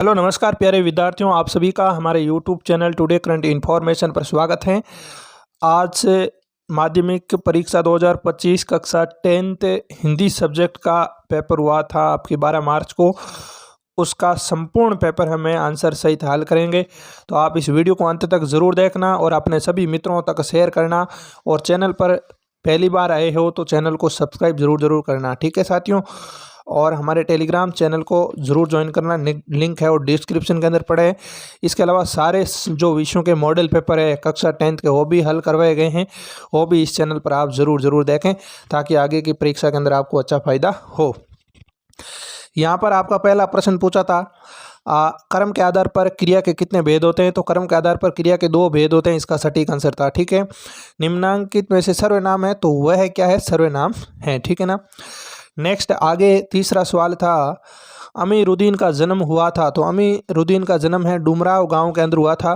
Hello नमस्कार प्यारे विद्यार्थियों, आप सभी का हमारे YouTube channel today current information पर स्वागत है। आज से माध्यमिक परीक्षा 2025 कक्षा 10th हिंदी सब्जेक्ट का पेपर हुआ था आपकी 12 मार्च को। उसका संपूर्ण पेपर हमें आंसर सहित हल करेंगे, तो आप इस वीडियो को अंत तक ज़रूर देखना और अपने सभी मित्रों तक शेयर करना। और चैनल पर पहली बार आए हो तो चैनल को सब्सक्राइब ज़रूर करना, ठीक है साथियों। और हमारे टेलीग्राम चैनल को ज़रूर ज्वाइन करना, लिंक है और डिस्क्रिप्शन के अंदर पड़े है। इसके अलावा सारे जो विषयों के मॉडल पेपर है कक्षा 10th के वो भी हल करवाए गए हैं, वो भी इस चैनल पर आप ज़रूर देखें ताकि आगे की परीक्षा के अंदर आपको अच्छा फ़ायदा हो। यहाँ पर आपका पहला प्रश्न पूछा था कर्म के आधार पर क्रिया के कितने भेद होते हैं। तो कर्म के आधार पर क्रिया के 2 भेद होते हैं, इसका सटीक आंसर था, ठीक है। निम्नांकित में से सर्वनाम है तो वह क्या है, सर्वनाम है, ठीक है ना। नेक्स्ट आगे तीसरा सवाल था अमीरुद्दीन का जन्म हुआ था। तो अमीरुद्दीन का जन्म है डुमराव गांव के अंदर हुआ था।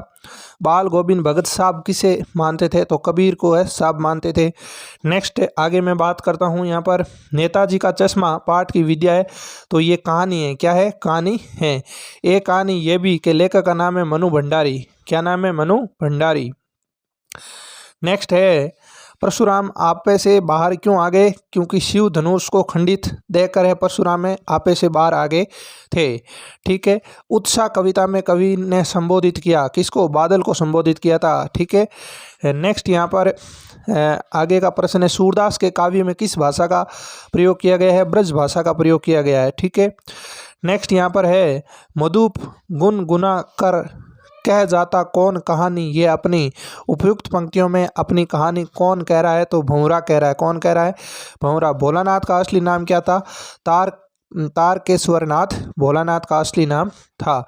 बाल गोविंद भगत साहब किसे मानते थे, तो कबीर को है साहब मानते थे। नेक्स्ट आगे मैं बात करता हूं यहाँ पर नेताजी का चश्मा पाठ की विद्या है। तो ये कहानी है, क्या है, कहानी है। एक कहानी ये भी कि लेखक का नाम है मनु भंडारी। क्या नाम है, मनु भंडारी। नेक्स्ट है परशुराम आपे से बाहर क्यों आ गए, क्योंकि शिव धनुष को खंडित देखकर है परशुराम में आपे से बाहर आ गए थे, ठीक है। उत्साह कविता में कवि ने संबोधित किया किसको, बादल को संबोधित किया था, ठीक है। नेक्स्ट यहाँ पर आगे का प्रश्न है सूरदास के काव्य में किस भाषा का प्रयोग किया गया है, ब्रज भाषा का प्रयोग किया गया है, ठीक है। नेक्स्ट यहाँ पर है मधुप गुनगुना कर कह जाता कौन कहानी, ये अपनी उपयुक्त पंक्तियों में अपनी कहानी कौन कह रहा है, तो भंवरा कह रहा है। कौन कह रहा है, भंवरा। भोलानाथ का असली नाम क्या था, तारकेश्वरनाथ भोलानाथ का असली नाम था।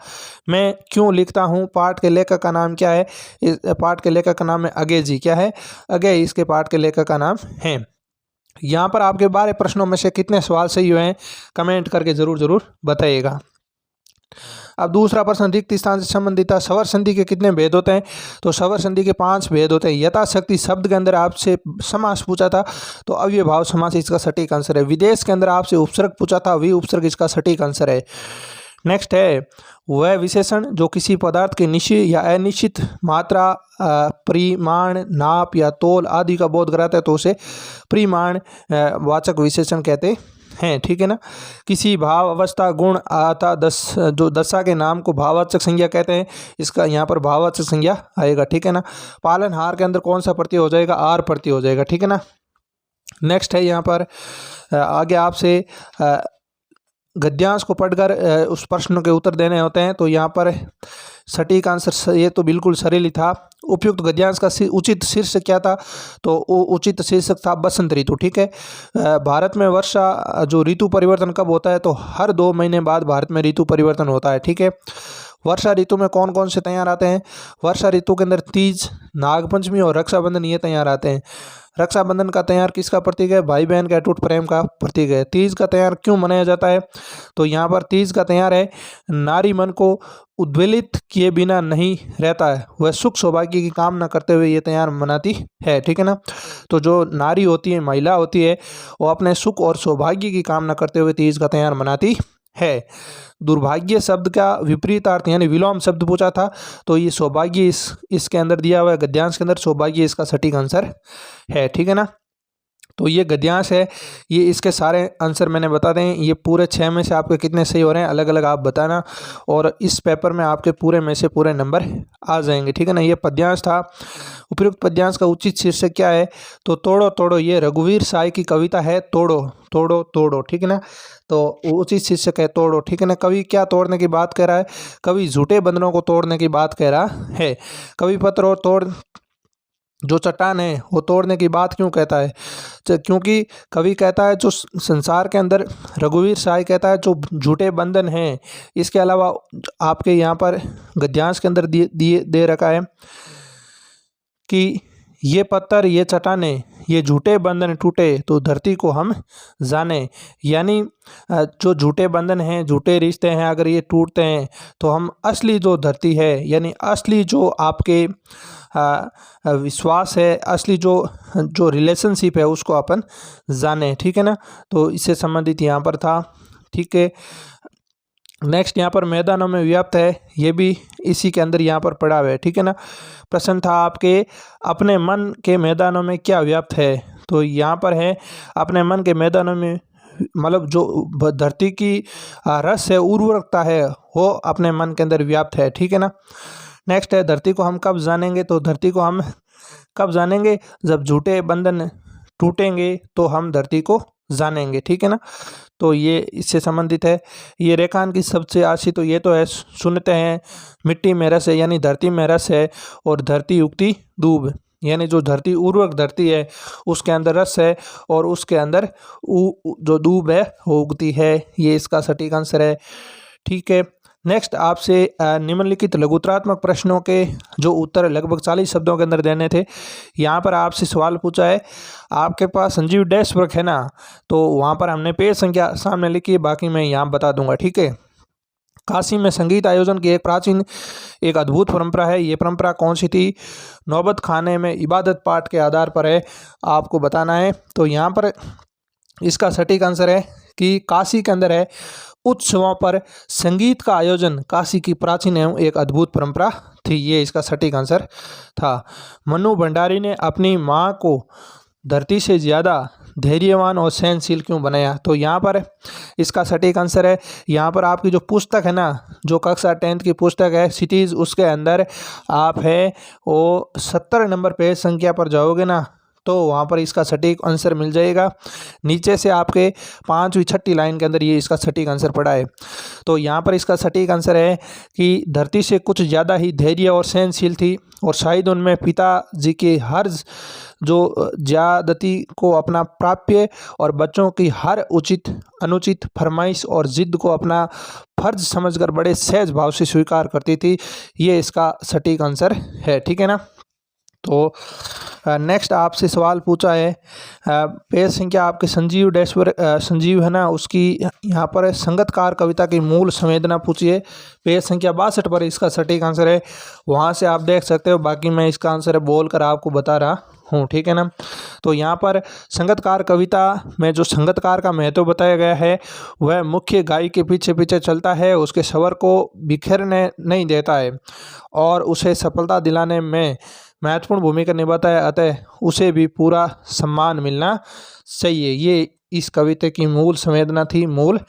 मैं क्यों लिखता हूँ पाठ के लेखक का नाम क्या है, इस पाठ के लेखक का नाम है अगय जी। क्या है, अगय इसके पाठ के लेखक का नाम है। यहाँ पर आपके 12 प्रश्नों में से कितने सवाल सही हुए हैं कमेंट करके ज़रूर बताइएगा। अब दूसरा प्रश्न रिक्त स्थान से संबंधित था स्वर संधि के कितने भेद होते हैं। तो स्वर संधि के 5 भेद होते हैं। यथाशक्ति शब्द के अंदर आपसे समास पूछा था तो अव्ययभाव समास इसका सटीक आंसर है। विदेश के अंदर आपसे उपसर्ग पूछा था, वि उपसर्ग इसका सटीक आंसर है। नेक्स्ट है वह विशेषण जो किसी पदार्थ के निश्चित या अनिश्चित मात्रा परिमाण नाप या तोल आदि का बोध कराता है तो उसे परिमाण वाचक विशेषण कहते हैं, ठीक है ना। किसी भाव अवस्था गुण आता जो दशा के नाम को भाववाचक संज्ञा कहते हैं, इसका यहाँ पर भाववाचक संज्ञा आएगा, ठीक है ना। पालनहार के अंदर कौन सा प्रत्यय हो जाएगा, आर प्रत्यय हो जाएगा, ठीक है ना। नेक्स्ट है यहाँ पर आगे आपसे गद्यांश को पढ़कर उस प्रश्न के उत्तर देने होते हैं। तो यहाँ पर सटीक आंसर ये तो बिल्कुल सरल ही था। उपयुक्त गद्यांश का उचित शीर्षक क्या था, तो उचित शीर्षक था बसंत ऋतु, ठीक है। भारत में वर्षा जो ऋतु परिवर्तन कब होता है, तो हर 2 महीने बाद भारत में ऋतु परिवर्तन होता है, ठीक है। वर्षा ऋतु में कौन कौन से त्यौहार आते हैं, वर्षा ऋतु के अंदर तीज, नागपंचमी और रक्षाबंधन ये त्यौहार आते हैं। रक्षाबंधन का त्यौहार किसका प्रतीक है, भाई बहन के अटूट प्रेम का प्रतीक है। तीज का त्यौहार क्यों मनाया जाता है, तो यहाँ पर तीज का त्यौहार है नारी मन को उद्वेलित किए बिना नहीं रहता है, वह सुख सौभाग्य की कामना करते हुए ये त्यौहार मनाती है, ठीक है ना। तो जो नारी होती है, महिला होती है, वो अपने सुख और सौभाग्य की कामना करते हुए तीज का त्यौहार मनाती है। दुर्भाग्य शब्द का विपरीत अर्थ यानी विलोम शब्द पूछा था, तो ये सौभाग्य इसके अंदर दिया हुआ है गद्यांश के अंदर, सौभाग्य इसका सटीक आंसर है, ठीक है ना। तो ये गद्यांश है, ये इसके सारे आंसर मैंने बता दें। ये पूरे 6 में से आपके कितने सही हो रहे हैं अलग अलग आप बताना, और इस पेपर में आपके पूरे में से पूरे नंबर आ जाएंगे, ठीक है ना। ये पद्यांश था। उपयुक्त पद्यांश का उचित शीर्षक क्या है, तो तोड़ो तोड़ो, ये रघुवीर साय की कविता है तोड़ो तोड़ो तोड़ो, ठीक है ना। तो उचित शीर्षक है तोड़ो, ठीक है ना। कवि क्या तोड़ने की बात कर रहा है, कवि झूठे बंधनों को तोड़ने की बात कह रहा है। कवि पत्र और तोड़ जो चट्टान है वो तोड़ने की बात क्यों कहता है, क्योंकि कवि कहता है जो संसार के अंदर, रघुवीर साय कहता है जो झूठे बंधन हैं। इसके अलावा आपके यहाँ पर गद्यांश के अंदर दे रखा है कि ये पत्थर ये चट्टानें ये झूठे बंधन टूटे तो धरती को हम जाने, यानी जो झूठे बंधन हैं, झूठे रिश्ते हैं, अगर ये टूटते हैं तो हम असली जो धरती है यानी असली जो आपके विश्वास है, असली जो रिलेशनशिप है उसको अपन जाने, ठीक है ना। तो इससे संबंधित यहाँ पर था, ठीक है। नेक्स्ट यहाँ पर मैदानों में व्याप्त है, ये भी इसी के अंदर यहाँ पर पड़ा हुआ है, ठीक है ना। प्रश्न था आपके, अपने मन के मैदानों में क्या व्याप्त है, तो यहाँ पर है अपने मन के मैदानों में मतलब जो धरती की रस है, उर्वरकता है, वो अपने मन के अंदर व्याप्त है, ठीक है ना। नेक्स्ट है, धरती को हम कब जानेंगे, तो धरती को हम कब जानेंगे, जब झूठे बंधन टूटेंगे तो हम धरती को जानेंगे, ठीक है ना। तो ये इससे संबंधित है। ये रेखांकन की सबसे आशी, तो ये तो है, सुनते हैं मिट्टी में रस है, यानी धरती में रस है, और धरती उगती दूब, यानी जो धरती उर्वरक धरती है उसके अंदर रस है, और उसके अंदर जो दूब है वो उगती है। ये इसका सटीक आंसर है, ठीक है। नेक्स्ट आपसे निम्नलिखित लघुतरात्मक प्रश्नों के जो उत्तर लगभग 40 शब्दों के अंदर देने थे। यहाँ पर आपसे सवाल पूछा है, आपके पास संजीव डैश वर्क है ना, तो वहाँ पर हमने पेज संख्या सामने लिखी है, बाकी मैं यहाँ बता दूंगा, ठीक है। काशी में संगीत आयोजन की एक प्राचीन एक अद्भुत परंपरा है, ये परंपरा कौन सी थी, नौबत खाने में इबादत पाठ के आधार पर है, आपको बताना है। तो यहाँ पर इसका सटीक आंसर है कि काशी के अंदर है, उत्सवों पर संगीत का आयोजन काशी की प्राचीन एवं एक अद्भुत परंपरा थी, ये इसका सटीक आंसर था। मनु भंडारी ने अपनी माँ को धरती से ज़्यादा धैर्यवान और सहनशील क्यों बनाया, तो यहाँ पर इसका सटीक आंसर है, यहाँ पर आपकी जो पुस्तक है ना, जो कक्षा 10th की पुस्तक है सिटीज़, उसके अंदर आप है वो 70 नंबर पेज संख्या पर जाओगे ना, तो वहाँ पर इसका सटीक आंसर मिल जाएगा। नीचे से आपके 5वीं 6ठी लाइन के अंदर ये इसका सटीक आंसर पड़ा है। तो यहाँ पर इसका सटीक आंसर है कि धरती से कुछ ज़्यादा ही धैर्य और सहनशील थी, और शायद उनमें पिताजी के हर जो ज्यादती को अपना प्राप्य और बच्चों की हर उचित अनुचित फरमाइश और जिद को अपना फर्ज समझकर बड़े सहज भाव से स्वीकार करती थी। ये इसका सटीक आंसर है, ठीक है ना। तो नेक्स्ट आपसे सवाल पूछा है, पेज संख्या आपके संजीव डैशवर संजीव है ना, उसकी यहाँ पर संगतकार कविता की मूल संवेदना पूछी है, पेज संख्या 62 पर इसका सटीक आंसर है, वहाँ से आप देख सकते हो, बाकी मैं इसका आंसर बोल कर आपको बता रहा हूँ, ठीक है ना। तो यहाँ पर संगतकार कविता में जो संगतकार का महत्व बताया गया है, वह मुख्य गाय के पीछे पीछे चलता है, उसके स्वर को बिखरने नहीं देता है और उसे सफलता दिलाने में महत्वपूर्ण भूमिका निभाता है, अतः उसे भी पूरा सम्मान मिलना चाहिए। ये इस कविता की मूल संवेदना थी, मूल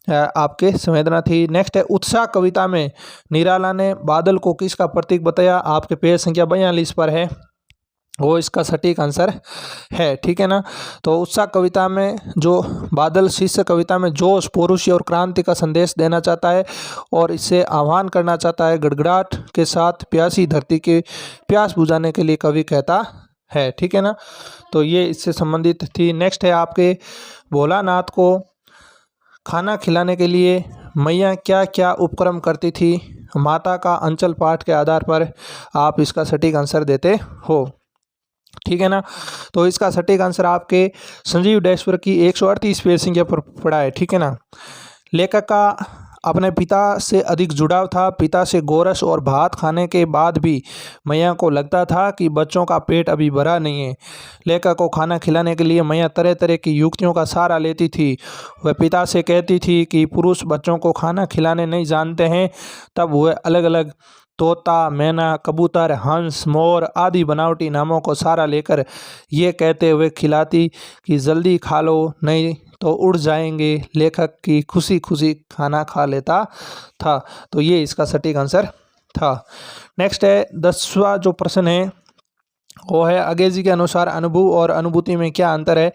आपके संवेदना थी। नेक्स्ट है, उत्साह कविता में निराला ने बादल को किसका प्रतीक बताया, आपके पेज संख्या 42 पर है, वो इसका सटीक आंसर है, ठीक है ना। तो उत्साह कविता में जो बादल शिष्य कविता में जोश पौरुषी और क्रांति का संदेश देना चाहता है और इससे आह्वान करना चाहता है, गड़गड़ाहट के साथ प्यासी धरती की प्यास बुझाने के लिए कवि कहता है, ठीक है ना। तो ये इससे संबंधित थी। नेक्स्ट है आपके, भोलानाथ को खाना खिलाने के लिए मैया क्या क्या उपक्रम करती थी, माता का अंचल पाठ के आधार पर आप इसका सटीक आंसर देते हो, ठीक है ना। तो इसका सटीक आंसर आपके संजीव डैशवर की 138 पेज संख्या पर पड़ा है, ठीक है ना। लेखक का अपने पिता से अधिक जुड़ाव था, पिता से गोरस और भात खाने के बाद भी मैया को लगता था कि बच्चों का पेट अभी भरा नहीं है। लेखक को खाना खिलाने के लिए मैया तरह तरह की युक्तियों का सहारा लेती थी। वह पिता से कहती थी कि पुरुष बच्चों को खाना खिलाने नहीं जानते हैं, तब वह अलग अलग तोता, मैना, कबूतर, हंस, मोर आदि बनावटी नामों को सहारा लेकर ये कहते हुए खिलाती कि जल्दी खा लो नहीं तो उड़ जाएंगे। लेखक की खुशी खुशी खाना खा लेता था। तो ये इसका सटीक आंसर था। नेक्स्ट है 10वां जो प्रश्न है वो है, अंग्रेजी के अनुसार अनुभव और अनुभूति में क्या अंतर है,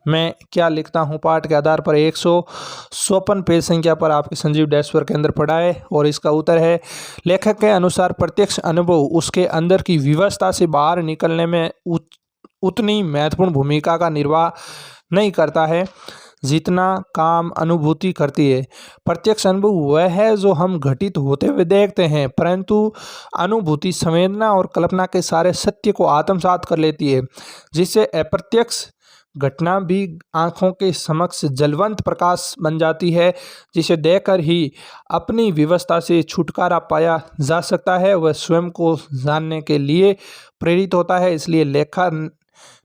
मैं क्या लिखता हूँ पाठ के आधार पर 154 पेज संख्या पर आपके संजीव डैशवर के अंदर पढ़ा है और इसका उत्तर है, लेखक के अनुसार प्रत्यक्ष अनुभव उसके अंदर की व्यवस्था से बाहर निकलने में उतनी महत्वपूर्ण भूमिका का निर्वाह नहीं करता है जितना काम अनुभूति करती है। प्रत्यक्ष अनुभव वह है जो हम घटित होते हुए देखते हैं, परंतु अनुभूति संवेदना और कल्पना के सारे सत्य को आत्मसात कर लेती है, जिससे अप्रत्यक्ष घटना भी आँखों के समक्ष जलवंत प्रकाश बन जाती है, जिसे देखकर ही अपनी व्यवस्था से छुटकारा पाया जा सकता है। वह स्वयं को जानने के लिए प्रेरित होता है। इसलिए लेखक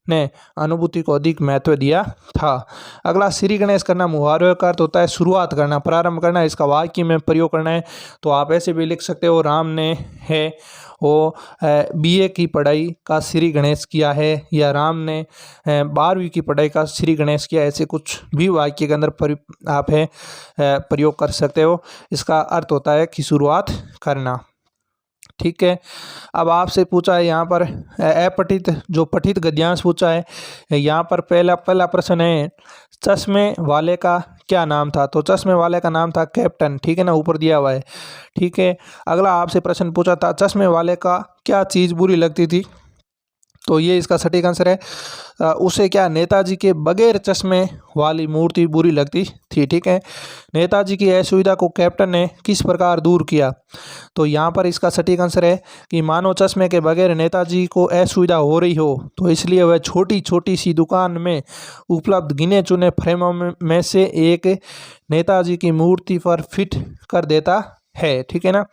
ने अनुभूति को अधिक महत्व दिया था। अगला श्री गणेश करना मुहावरे का अर्थ होता है शुरुआत करना, प्रारंभ करना। इसका वाक्य में प्रयोग करना है तो आप ऐसे भी लिख सकते हो, राम ने है वो बीए की पढ़ाई का श्री गणेश किया है, या राम ने 12वीं की पढ़ाई का श्री गणेश किया। ऐसे कुछ भी वाक्य के अंदर आप है प्रयोग कर सकते हो। इसका अर्थ होता है कि शुरुआत करना। ठीक है, अब आपसे पूछा है यहाँ पर अपठित जो पठित गद्यांश पूछा है। यहाँ पर पहला प्रश्न है, चश्मे वाले का क्या नाम था? तो चश्मे वाले का नाम था कैप्टन। ठीक है ना, ऊपर दिया हुआ है। ठीक है, अगला आपसे प्रश्न पूछा था, चश्मे वाले का क्या चीज़ बुरी लगती थी? तो ये इसका सटीक आंसर है, उसे क्या नेताजी के बगैर चश्मे वाली मूर्ति बुरी लगती थी। ठीक है, नेताजी की असुविधा को कैप्टन ने किस प्रकार दूर किया? तो यहाँ पर इसका सटीक आंसर है कि मानो चश्मे के बगैर नेताजी को असुविधा हो रही हो, तो इसलिए वह छोटी छोटी सी दुकान में उपलब्ध गिने चुने फ्रेमों में से एक नेताजी की मूर्ति पर फिट कर देता है। ठीक है ना।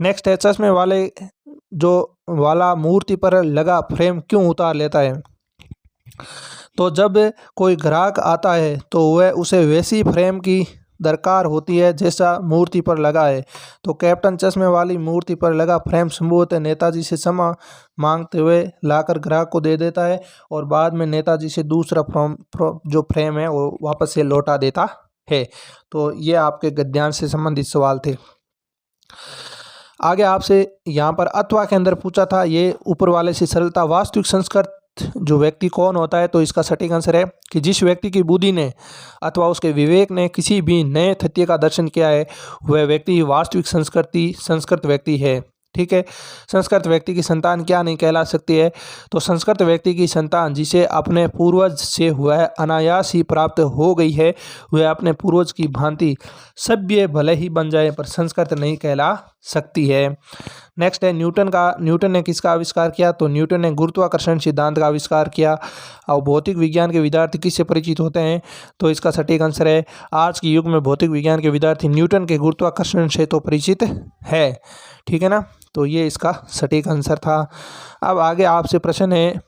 नेक्स्ट है, चश्मे वाले जो वाला मूर्ति पर लगा फ्रेम क्यों उतार लेता है? तो जब कोई ग्राहक आता है तो वह उसे वैसी फ्रेम की दरकार होती है जैसा मूर्ति पर लगा है। तो कैप्टन चश्मे वाली मूर्ति पर लगा फ्रेम संभवतः नेताजी से क्षमा मांगते हुए लाकर ग्राहक को दे देता है और बाद में नेताजी से दूसरा जो फ्रेम है वो वापस से लौटा देता है। तो ये आपके गद्यांश से संबंधित सवाल थे। आगे आपसे यहाँ पर अथवा के अंदर पूछा था, ये ऊपर वाले से सरलता। वास्तविक संस्कृत जो व्यक्ति कौन होता है? तो इसका सटीक आंसर है कि जिस व्यक्ति की बुद्धि ने अथवा उसके विवेक ने किसी भी नए तथ्य का दर्शन किया है, वह व्यक्ति वास्तविक संस्कृत व्यक्ति है। ठीक है, संस्कृत व्यक्ति की संतान क्या नहीं कहला सकती है? तो संस्कृत व्यक्ति की संतान जिसे अपने पूर्वज से हुआ है अनायास ही प्राप्त हो गई है, वह अपने पूर्वज की भांति सभ्य भले ही बन जाए पर संस्कृत नहीं कहला सकती है। नेक्स्ट है, न्यूटन ने किसका आविष्कार किया? तो न्यूटन ने गुरुत्वाकर्षण सिद्धांत का आविष्कार किया। और भौतिक विज्ञान के विद्यार्थी किससे परिचित होते हैं? तो इसका सटीक आंसर है, आज के युग में भौतिक विज्ञान के विद्यार्थी न्यूटन के गुरुत्वाकर्षण से तो परिचित है। ठीक है ना, तो ये इसका सटीक आंसर था। अब आगे आपसे प्रश्न है,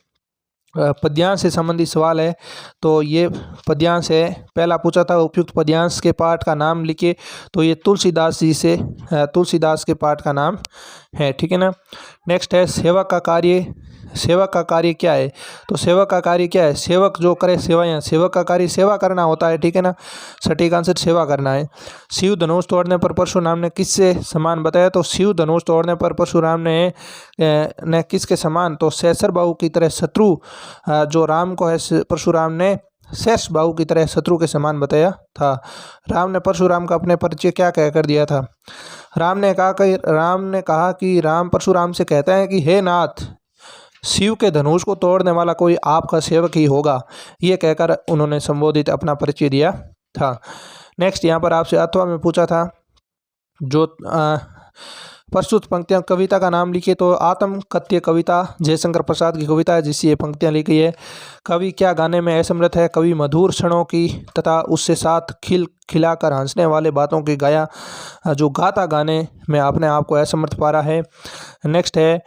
पद्यांश से संबंधित सवाल है। तो ये पद्यांश है, पहला पूछा था उपयुक्त पद्यांश के पाठ का नाम लिखिए। तो ये तुलसीदास के पाठ का नाम है। ठीक है ना। नेक्स्ट है, सेवक का कार्य क्या है? तो सेवक का कार्य क्या है? सेवक जो करे सेवाएं, सेवक का कार्य सेवा करना होता है। ठीक है ना, सटीक आंसर सेवा करना है। शिव धनुष तोड़ने पर परशुराम ने किससे समान बताया? तो शिव धनुष तोड़ने पर परशुराम ने किसके समान? तो शेषर बाहु की तरह शत्रु जो राम को है, परशुराम ने शेष बाहु की तरह शत्रु के समान बताया था। राम ने परशुराम का अपने परिचय क्या कहकर दिया था? राम ने कहा कि राम परशुराम से कहते हैं कि हे नाथ, शिव के धनुष को तोड़ने वाला कोई आपका सेवक ही होगा। ये कहकर उन्होंने संबोधित अपना परिचय दिया था। नेक्स्ट यहाँ पर आपसे अथवा में पूछा था, जो प्रस्तुत पंक्तियाँ कविता का नाम लिखिए। तो आत्म कथ्य कविता जयशंकर प्रसाद की कविता है जिससे ये पंक्तियाँ लिखी है। कवि क्या गाने में असमर्थ है? कवि मधुर क्षणों की तथा उससे साथ खिलाकर हंसने वाले बातों की जो गाता गाने में अपने आप को असमर्थ पा रहा है। नेक्स्ट है,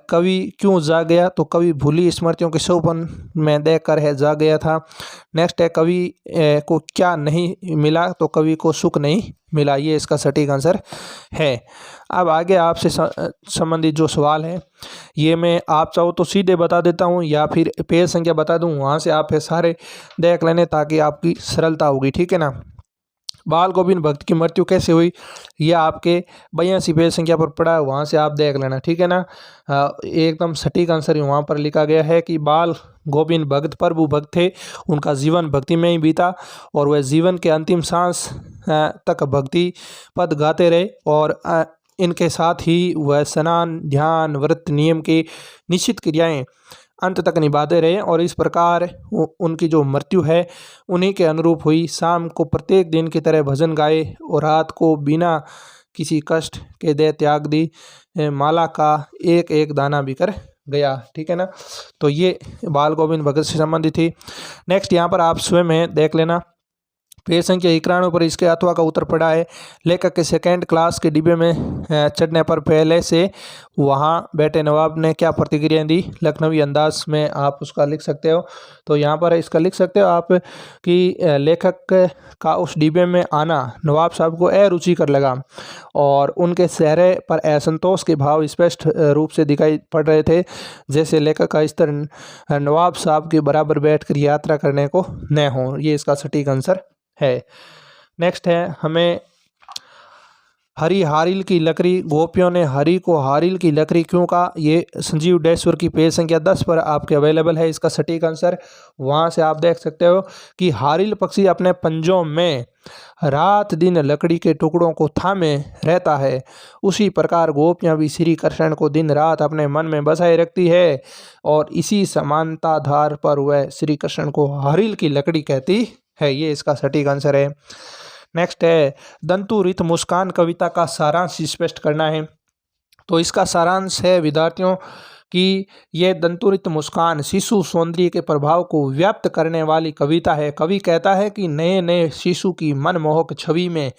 कवि क्यों जाग गया? तो कवि भूली स्मृतियों के शोभन में देखकर है जाग गया था। नेक्स्ट है, कवि को क्या नहीं मिला? तो कवि को सुख नहीं मिला। ये इसका सटीक आंसर है। अब आगे आपसे संबंधित जो सवाल है ये मैं आप चाहो तो सीधे बता देता हूँ या फिर पेज संख्या बता दूँ, वहाँ से आप सारे देख लेने ताकि आपकी सरलता होगी। ठीक है ना। बाल गोविंद भक्त की मृत्यु कैसे हुई? ये आपके 82 पेज संख्या पर पड़ा है, वहाँ से आप देख लेना। ठीक है ना। एकदम सटीक आंसर वहाँ पर लिखा गया है कि बाल गोविंद भक्त प्रभु भक्त थे, उनका जीवन भक्ति में ही बीता और वह जीवन के अंतिम सांस तक भक्ति पद गाते रहे और इनके साथ ही वह स्नान ध्यान व्रत नियम की निश्चित क्रियाएं अंत तक निभाते रहे और इस प्रकार उनकी जो मृत्यु है उन्हीं के अनुरूप हुई। शाम को प्रत्येक दिन की तरह भजन गाए और रात को बिना किसी कष्ट के दे त्याग दी, माला का एक एक दाना बिखर गया। ठीक है ना। तो ये बाल गोविंद भगत से संबंधित थी। नेक्स्ट यहाँ पर आप स्वयं में देख लेना। पेज संख्या 91 पर इसके अथवा का उत्तर पड़ा है। लेखक के सेकेंड क्लास के डिब्बे में चढ़ने पर पहले से वहाँ बैठे नवाब ने क्या प्रतिक्रिया दी, लखनवी अंदाज में आप उसका लिख सकते हो। तो यहाँ पर इसका लिख सकते हो आप कि लेखक का उस डिब्बे में आना नवाब साहब को अरुचिकर लगा और उनके चेहरे पर असंतोष के भाव स्पष्ट रूप से दिखाई पड़ रहे थे, जैसे लेखक का स्तर नवाब साहब के बराबर बैठकर यात्रा करने को न हो। ये इसका सटीक आंसर है। नेक्स्ट है, हमें हरी हारिल की लकड़ी, गोपियों ने हरी को हारिल की लकड़ी क्यों कहा, ये संजीव डेश्वर की पेज संख्या 10 पर आपके अवेलेबल है। इसका सटीक आंसर वहाँ से आप देख सकते हो कि हारिल पक्षी अपने पंजों में रात दिन लकड़ी के टुकड़ों को थामे रहता है, उसी प्रकार गोपियाँ भी श्री कृष्ण को दिन रात अपने मन में बसाए रखती है और इसी समानताधार पर वह श्री कृष्ण को हारिल की लकड़ी कहती है। ये इसका सटीक आंसर है। नेक्स्ट है, दंतुरित मुस्कान कविता का सारांश स्पष्ट करना है। तो इसका सारांश है विद्यार्थियों कि ये दंतुरित मुस्कान शिशु सौंदर्य के प्रभाव को व्यक्त करने वाली कविता है। कवि कहता है कि नए नए शिशु की मनमोहक छवि में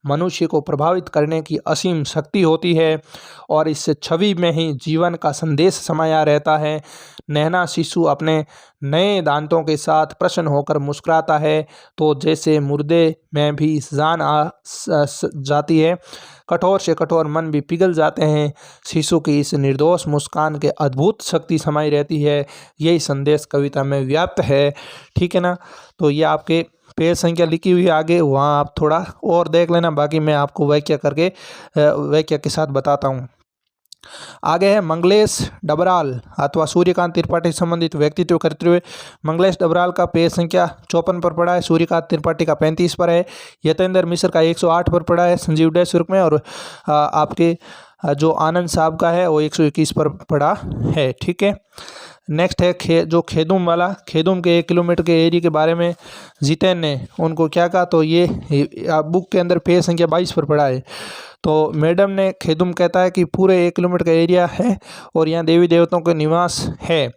मनुष्य को प्रभावित करने की असीम शक्ति होती है और इस छवि में ही जीवन का संदेश समाया रहता है। नैना शिशु अपने नए दांतों के साथ प्रसन्न होकर मुस्कुराता है तो जैसे मुर्दे में भी जान आ जाती है, कठोर से कठोर मन भी पिघल जाते हैं। शिशु की इस निर्दोष मुस्कान के अद्भुत शक्ति समाई रहती है, यही संदेश कविता में व्याप्त है। ठीक है ना। तो ये आपके पेज संख्या लिखी हुई है आगे, वहाँ आप थोड़ा और देख लेना, बाकी मैं आपको वाक्य करके वाक्य के साथ बताता हूँ। आगे है, मंगलेश डबराल अथवा सूर्यकांत त्रिपाठी संबंधित व्यक्तित्व करते हुए। मंगलेश डबराल का पेज संख्या 54 पर पड़ा है, सूर्यकांत त्रिपाठी का 35 पर है, यतेंद्र मिश्र का 108 पर पड़ा है संजीव डेश्वर में, और आपके जो आनंद साहब का है वो 121 पर पड़ा है। ठीक है। नेक्स्ट है जो खेदुम वाला, खेदुम के 1 किलोमीटर के एरिया के बारे में जितेन ने उनको क्या कहा, तो ये बुक के अंदर पेज संख्या 22 पर पड़ा है। तो मैडम ने खेदुम कहता है कि पूरे 1 किलोमीटर का एरिया है और यहाँ देवी देवताओं का निवास है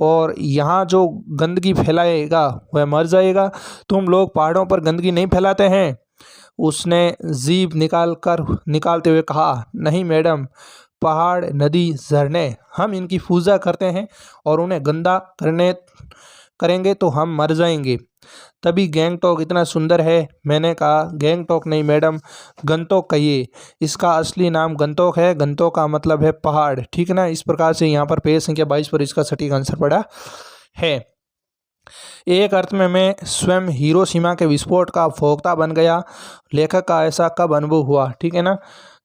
और यहाँ जो गंदगी फैलाएगा वह मर जाएगा। तुम लोग पहाड़ों पर गंदगी नहीं फैलाते हैं। उसने जीभ निकालते हुए कहा, नहीं मैडम, पहाड़ नदी झरने हम इनकी पूजा करते हैं और उन्हें गंदा करेंगे तो हम मर जाएंगे। तभी गैंगटॉक इतना सुंदर है। मैंने कहा, गैंगटॉक नहीं मैडम, गंतोक कहिए, इसका असली नाम गंतोक है, गंतोक का मतलब है पहाड़। ठीक है ना। इस प्रकार से यहाँ पर पेज संख्या 22 पर इसका सटीक आंसर पड़ा है। एक अर्थ में मैं स्वयं हिरोशिमा के विस्फोट का भोक्ता बन गया। लेखक का ऐसा कब अनुभव हुआ। ठीक है ना।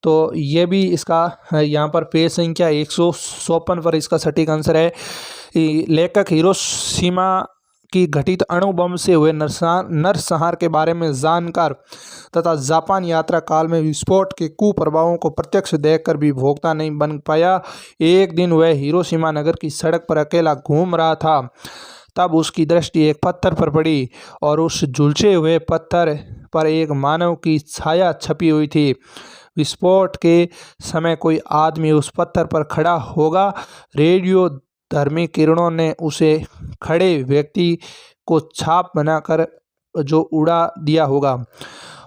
तो ये भी इसका यहाँ पर पेज संख्या 154 पर इसका सटीक आंसर है। लेखक हिरोशिमा की घटित अणु बम से हुए नरसंहार के बारे में जानकर तथा जापान यात्रा काल में विस्फोट के कुप्रभावों को प्रत्यक्ष देखकर भी भोक्ता नहीं बन पाया। एक दिन वह हिरोशिमा नगर की सड़क पर अकेला घूम रहा था, तब उसकी दृष्टि एक पत्थर पर पड़ी और उस झुलसे हुए पत्थर पर एक मानव की छाया छपी हुई थी। विस्फोट के समय कोई आदमी उस पत्थर पर खड़ा होगा। रेडियो धर्मी किरणों ने उसे खड़े व्यक्ति को छाप बनाकर जो उड़ा दिया होगा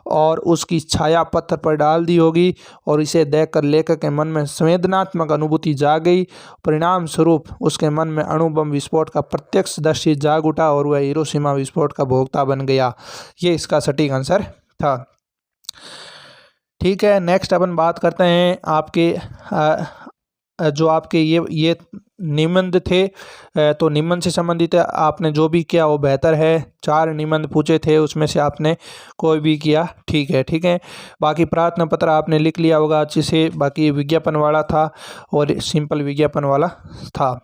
और उसकी छाया पत्थर पर डाल दी होगी और इसे देखकर लेखक के मन में संवेदनात्मक अनुभूति जाग गई। परिणाम स्वरूप उसके मन में अणु बम विस्फोट का प्रत्यक्षदर्शी जाग उठा और वह हिरोशिमा विस्फोट का भोक्ता बन गया। ये इसका सटीक आंसर था। ठीक है। नेक्स्ट अपन बात करते हैं आपके जो आपके ये निबंध थे, तो निबंध से संबंधित आपने जो भी किया वो बेहतर है। 4 निबंध पूछे थे, उसमें से आपने कोई भी किया ठीक है। ठीक है। बाकी प्रार्थना पत्र आपने लिख लिया होगा अच्छे से। बाकी विज्ञापन वाला था और सिंपल विज्ञापन वाला था।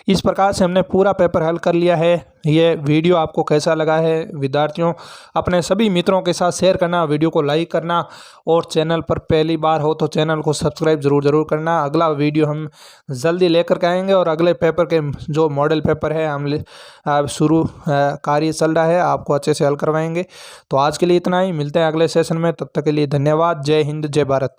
इस प्रकार से हमने पूरा पेपर हल कर लिया है। ये वीडियो आपको कैसा लगा है विद्यार्थियों, अपने सभी मित्रों के साथ शेयर करना, वीडियो को लाइक करना और चैनल पर पहली बार हो तो चैनल को सब्सक्राइब जरूर करना। अगला वीडियो हम जल्दी लेकर के आएंगे और अगले पेपर के जो मॉडल पेपर है हम शुरू कार्य चल रहा है, आपको अच्छे से हल करवाएंगे। तो आज के लिए इतना ही, मिलते हैं अगले सेशन में। तब तक के लिए धन्यवाद। जय हिंद, जय भारत।